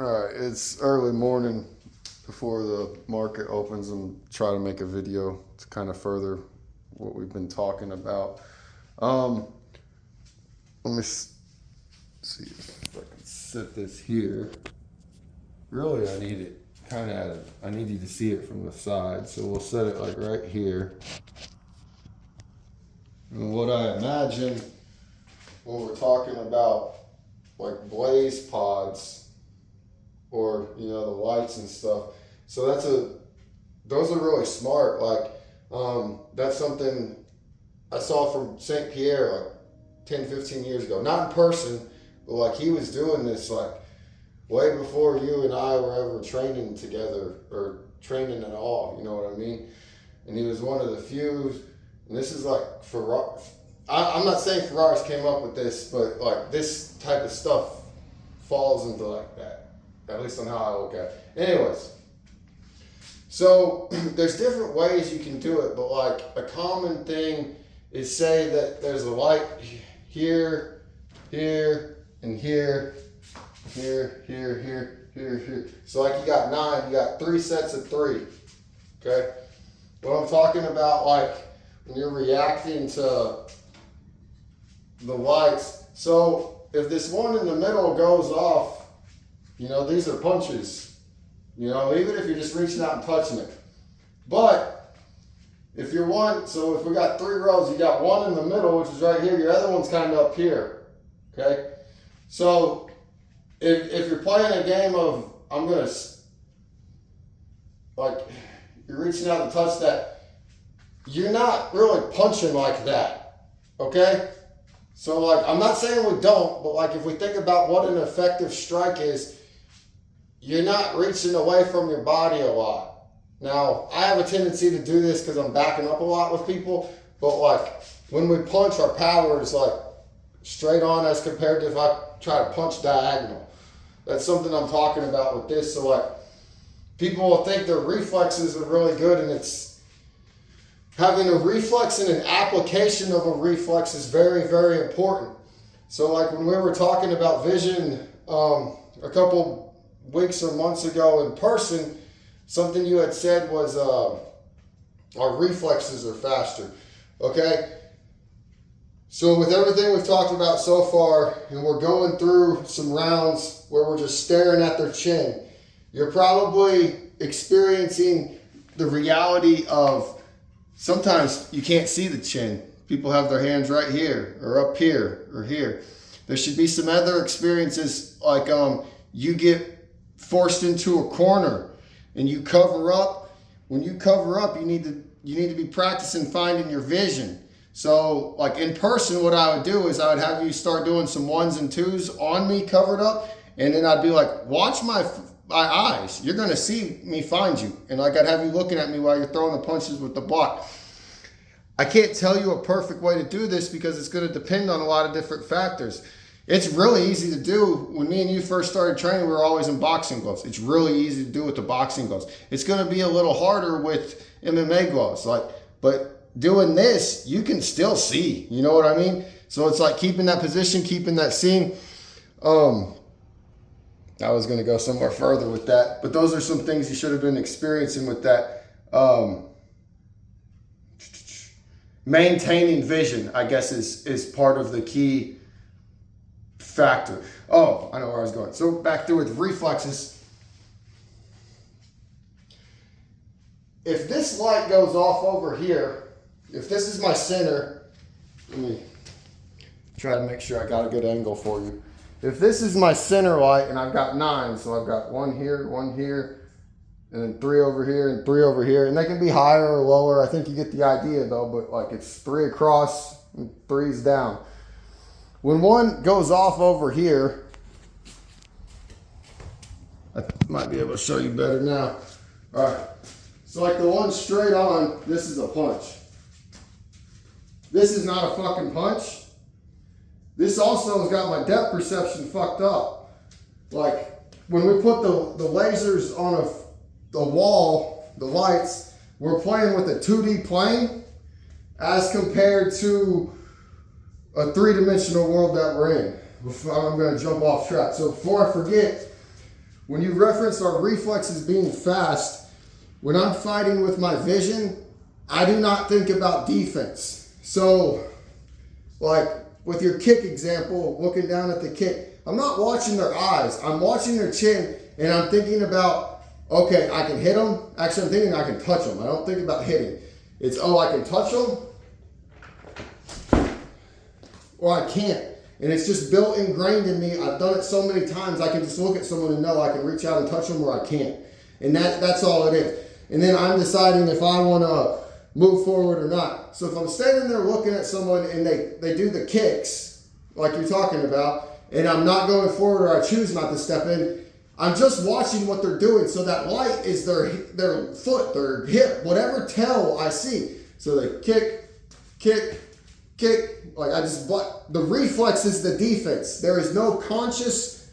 All right, it's early morning before the market opens and try to make a video to kind of further what we've been talking about. Um, let me see if I can set this here. Really, I need it kind of I need you to see it from the side, so we'll set it like right here. And what I imagine when we're talking about like blaze pods or the lights and stuff. So those are really smart. Like that's something I saw from St. Pierre like 10, 15 years ago. Not in person, but like he was doing this like way before you and I were ever training together or training at all. You know what I mean? And he was one of the few. And this is like Ferrari. I'm not saying Ferraris came up with this, but like this type of stuff falls into like that. At least on how I look at it. Anyways, so there's different ways you can do it, but like a common thing is say that there's a light here, here, and here, here, here, here, here, here. So like you got 9, you got 3 sets of 3. Okay? What I'm talking about, like when you're reacting to the lights. So if this one in the middle goes off, these are punches. Even if you're just reaching out and touching it. But if you're so if we got 3 rows, you got one in the middle, which is right here. Your other one's kind of up here. Okay? So if you're playing a game of, you're reaching out to touch that, you're not really punching like that. Okay? So like, I'm not saying we don't, but like if we think about what an effective strike is, you're not reaching away from your body a lot. Now, I have a tendency to do this because I'm backing up a lot with people, but like when we punch, our power is like straight on as compared to if I try to punch diagonal. That's something I'm talking about with this. So like people will think their reflexes are really good, and it's having a reflex and an application of a reflex is very, very important. So like when we were talking about vision a couple weeks or months ago in person, something you had said was our reflexes are faster. Okay? So with everything we've talked about so far, and we're going through some rounds where we're just staring at their chin, you're probably experiencing the reality of sometimes you can't see the chin. People have their hands right here or up here or here. There should be some other experiences like you get forced into a corner and you cover up. When you cover up, you need to be practicing finding your vision. So like in person, what I would do is I would have you start doing some 1s and 2s on me covered up, and then I'd be like, watch my eyes. You're going to see me find you. And like I'd have you looking at me while you're throwing the punches with the block. I can't tell you a perfect way to do this because it's going to depend on a lot of different factors. It's really easy to do. When me and you first started training, we were always in boxing gloves. It's really easy to do with the boxing gloves. It's going to be a little harder with MMA gloves. But doing this, you can still see. You know what I mean? So it's like keeping that position, keeping that seeing. I was going to go somewhere further with that, but those are some things you should have been experiencing with that. Maintaining vision, I guess, is part of the key factor. Oh, I know where I was going. So back to with reflexes. If this light goes off over here, if this is my center, let me try to make sure I got a good angle for you. If this is my center light and I've got 9, so I've got 1 here, and then 3 over here and 3 over here, and they can be higher or lower. I think you get the idea though, but like it's 3 across and 3's down. When one goes off over here, I might be able to show you better now. All right, so like the one straight on, this is a punch. This is not a fucking punch. This also has got my depth perception fucked up. Like when we put the lasers on the wall, the lights, we're playing with a 2D plane as compared to a 3-dimensional world that we're in. I'm going to jump off track. So before I forget, when you reference our reflexes being fast, when I'm fighting with my vision, I do not think about defense. So, like with your kick example, looking down at the kick, I'm not watching their eyes. I'm watching their chin, and I'm thinking about, okay, I can hit them. Actually, I'm thinking I can touch them. I don't think about hitting. It's, oh, I can touch them, or I can't. And it's just built ingrained in me. I've done it so many times, I can just look at someone and know I can reach out and touch them, or I can't. And that's all it is. And then I'm deciding if I want to move forward or not. So if I'm standing there looking at someone and they do the kicks, like you're talking about, and I'm not going forward, or I choose not to step in, I'm just watching what they're doing. So that light is their foot, their hip, whatever tell I see. So they kick, kick, kick. Like the reflex is the defense. There is no conscious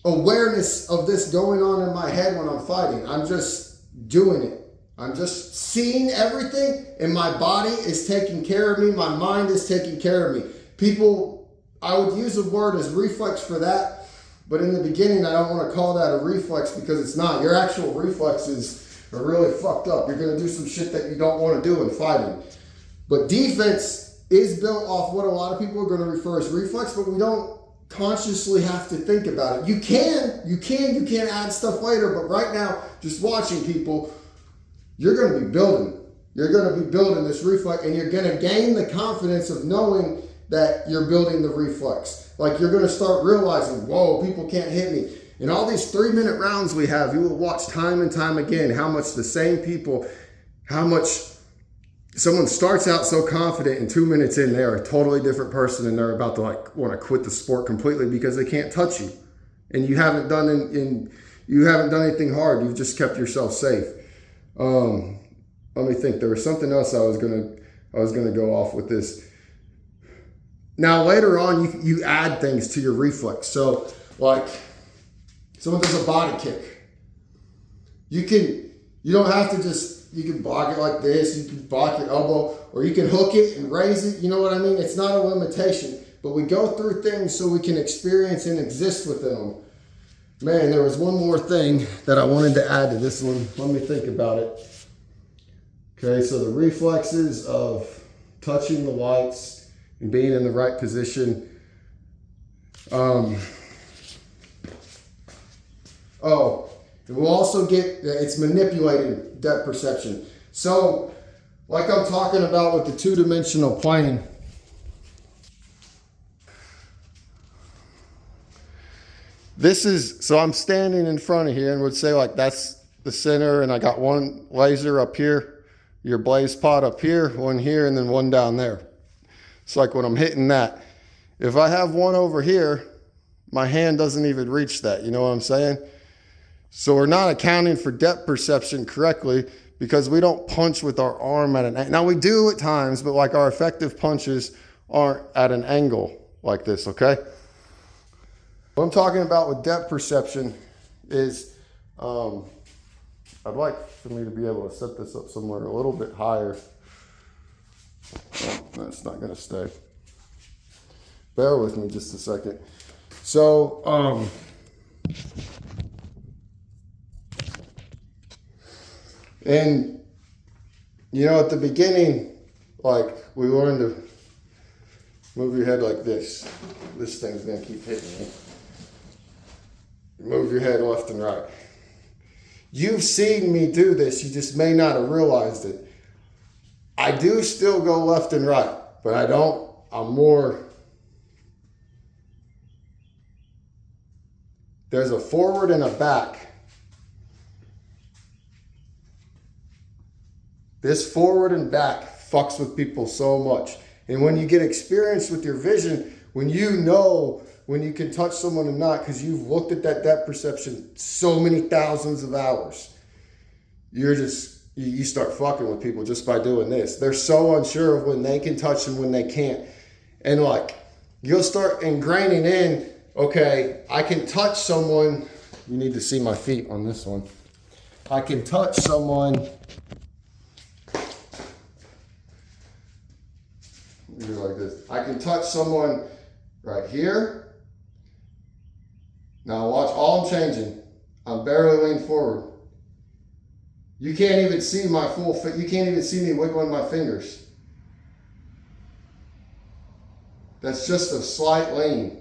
awareness of this going on in my head when I'm fighting. I'm just doing it. I'm just seeing everything, and my body is taking care of me. My mind is taking care of me. People, I would use the word as reflex for that, but in the beginning, I don't want to call that a reflex, because it's not. Your actual reflexes are really fucked up. You're going to do some shit that you don't want to do in fighting. But defense is built off what a lot of people are going to refer as reflex, but we don't consciously have to think about it. You can add stuff later, but right now, just watching people, you're going to be building. You're going to be building this reflex, and you're going to gain the confidence of knowing that you're building the reflex. Like, you're going to start realizing, whoa, people can't hit me. In all these 3-minute rounds we have, you will watch time and time again how much the same people, how much someone starts out so confident, and 2 minutes in, they're a totally different person, and they're about to want to quit the sport completely because they can't touch you. And you haven't done anything hard. You've just kept yourself safe. Let me think. There was something else I was gonna go off with this. Now later on, you add things to your reflex. So like someone does a body kick. You don't have to you can block it like this. You can block your elbow, or you can hook it and raise it. You know what I mean? It's not a limitation, but we go through things so we can experience and exist within them. Man, there was one more thing that I wanted to add to this one. Let me think about it. Okay, so the reflexes of touching the lights and being in the right position. And we'll also get, it's manipulating depth perception. So, like I'm talking about with the two-dimensional plane, so I'm standing in front of here and would say like that's the center, and I got one laser up here, your blaze pot up here, one here, and then one down there. It's like when I'm hitting that, if I have one over here, my hand doesn't even reach that, you know what I'm saying? So we're not accounting for depth perception correctly, because we don't punch with our arm at an angle. Now we do at times, but like our effective punches aren't at an angle like this, okay? What I'm talking about with depth perception is, I'd like for me to be able to set this up somewhere a little bit higher. Oh, that's not gonna stay. Bear with me just a second. So, and you know, at the beginning, like we learned to move your head like this. This thing's gonna keep hitting me. Move your head left and right. You've seen me do this, you just may not have realized it. I do still go left and right, but I'm more, there's a forward and a back. This forward and back fucks with people so much. And when you get experienced with your vision, when you know when you can touch someone or not, because you've looked at that depth perception so many thousands of hours, you start fucking with people just by doing this. They're so unsure of when they can touch and when they can't. And like, you'll start ingraining in, okay, I can touch someone. You need to see my feet on this one. I can touch someone. Do like this. I can touch someone right here. Now watch, all I'm changing. I'm barely leaned forward. You can't even see my full fit. You can't even see me wiggling my fingers. That's just a slight lean.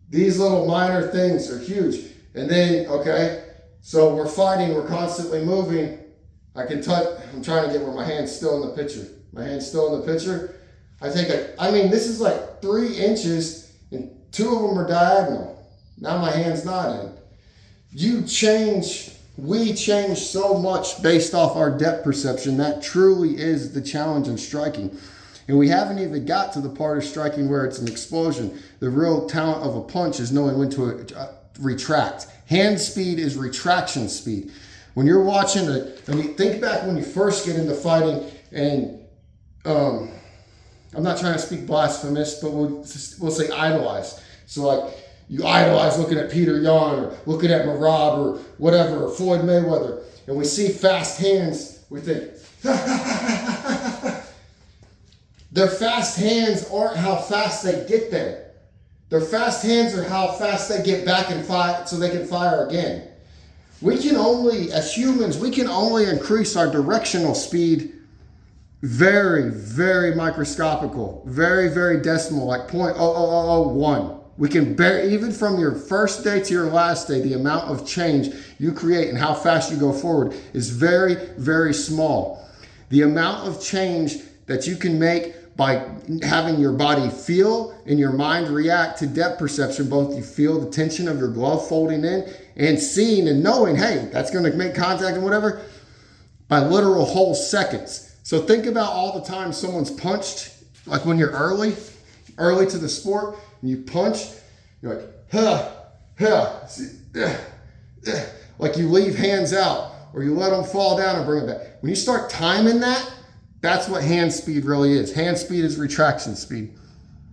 These little minor things are huge. And then, okay, so we're fighting, we're constantly moving. I can touch, I'm trying to get where my hand's still in the picture. My hand's still in the picture. I mean, this is like 3 inches and 2 of them are diagonal. Now my hand's not in. We change so much based off our depth perception. That truly is the challenge in striking. And we haven't even got to the part of striking where it's an explosion. The real talent of a punch is knowing when to retract. Hand speed is retraction speed. When you're watching think back when you first get into fighting, and I'm not trying to speak blasphemous, but we'll say idolize. So like you idolize looking at Peter Yan or looking at Merab or whatever, or Floyd Mayweather, and we see fast hands, we think, their fast hands aren't how fast they get there. Their fast hands are how fast they get back and fire so they can fire again. We can only, as humans, we can only increase our directional speed very, very microscopical, very, very decimal, like 0.00001. We can bear, even from your first day to your last day, the amount of change you create and how fast you go forward is very, very small. The amount of change that you can make by having your body feel and your mind react to depth perception, both you feel the tension of your glove folding in and seeing and knowing, hey, that's going to make contact and whatever, by literal whole seconds. So think about all the time someone's punched, like when you're early to the sport, and you punch, you're like, like you leave hands out, or you let them fall down and bring it back. When you start timing that, that's what hand speed really is. Hand speed is retraction speed.